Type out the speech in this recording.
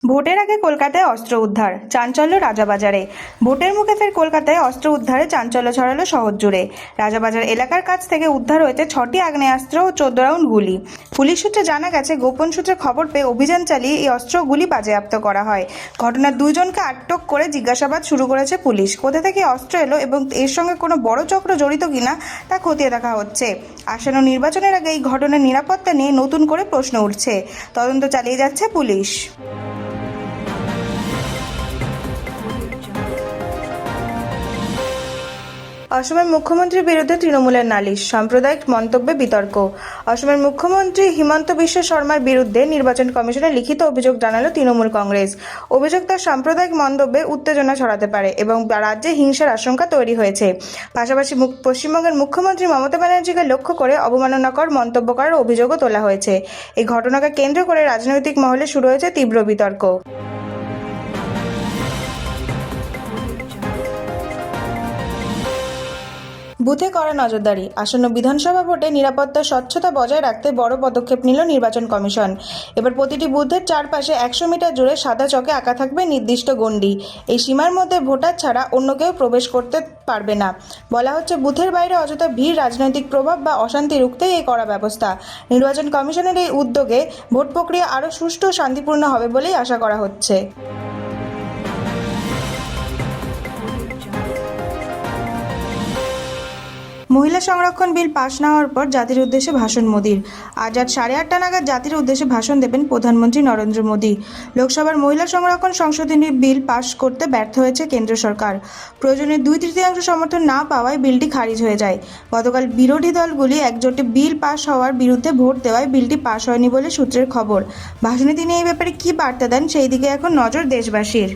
ভোটের আগে কলকাতায় অস্ত্র উদ্ধার, চাঞ্চল্য রাজাবাজারে। ভোটের মুখে ফের কলকাতায় অস্ত্র উদ্ধারে চাঞ্চল্য ছড়ালো শহর জুড়ে। রাজাবাজার এলাকার কাছ থেকে উদ্ধার হয়েছে 6টি আগ্নেয়াস্ত্র ও 14 রাউন্ড গুলি। পুলিশ সূত্রে জানা গেছে, গোপন সূত্রে খবর পেয়ে অভিযান চালিয়ে এই অস্ত্রগুলি বাজেয়াপ্ত করা হয়। ঘটনার 2 জনকে আটক করে জিজ্ঞাসাবাদ শুরু করেছে পুলিশ। কোথা থেকে অস্ত্র এলো এবং এর সঙ্গে কোনো বড় চক্র জড়িত কিনা তা খতিয়ে দেখা হচ্ছে। আসন্ন নির্বাচনের আগে এই ঘটনার নিরাপত্তা নিয়ে নতুন করে প্রশ্ন উঠছে। তদন্ত চালিয়ে যাচ্ছে পুলিশ। অসমের মুখ্যমন্ত্রীর বিরুদ্ধে তৃণমূলের নালিশ, সাম্প্রদায়িক মন্তব্যে বিতর্ক। অসমের মুখ্যমন্ত্রী হিমন্ত বিশ্ব শর্মার বিরুদ্ধে নির্বাচন কমিশনে লিখিত অভিযোগ জানালো তৃণমূল কংগ্রেস। অভিযোগ, তার সাম্প্রদায়িক মন্তব্যে উত্তেজনা ছড়াতে পারে এবং রাজ্যে হিংসার আশঙ্কা তৈরি হয়েছে। পাশাপাশি পশ্চিমবঙ্গের মুখ্যমন্ত্রী মমতা ব্যানার্জিকে লক্ষ্য করে অবমাননাকর মন্তব্য করার অভিযোগও তোলা হয়েছে। এই ঘটনাকে কেন্দ্র করে রাজনৈতিক মহলে শুরু হয়েছে তীব্র বিতর্ক। বুথে কড়া নজরদারি, আসন্ন বিধানসভা ভোটে নিরাপত্তা স্বচ্ছতা বজায় রাখতে বড় পদক্ষেপ নিল নির্বাচন কমিশন। এবার প্রতিটি বুথের চারপাশে 100 মিটার জুড়ে সাদা চকে আঁকা থাকবে নির্দিষ্ট গণ্ডি। এই সীমার মধ্যে ভোটার ছাড়া অন্য কেউ প্রবেশ করতে পারবে না। বলা হচ্ছে, বুথের বাইরে অযথা ভিড়, রাজনৈতিক প্রভাব বা অশান্তি রুখতেই এই কড়া ব্যবস্থা। নির্বাচন কমিশনের এই উদ্যোগে ভোট প্রক্রিয়া আরও সুষ্ঠু ও শান্তিপূর্ণ হবে বলেই আশা করা হচ্ছে। মহিলা সংরক্ষণ বিল পাশ না হওয়ার পর জাতির উদ্দেশ্যে ভাষণ মোদির। আজ রাত 8:30 নাগাদ জাতির উদ্দেশ্যে ভাষণ দেবেন প্রধানমন্ত্রী নরেন্দ্র মোদি। লোকসভার মহিলা সংরক্ষণ সংশোধনী বিল পাশ করতে ব্যর্থ হয়েছে কেন্দ্র সরকার। প্রয়োজনীয় 2/3 সমর্থন না পাওয়ায় বিলটি খারিজ হয়ে যায়। গতকাল বিরোধী দলগুলি একজোটে বিল পাশ হওয়ার বিরুদ্ধে ভোট দেওয়ায় বিলটি পাশ হয়নি বলে সূত্রের খবর। ভাষণে তিনি এই ব্যাপারে কী বার্তা দেন, সেই দিকে এখন নজর দেশবাসীর।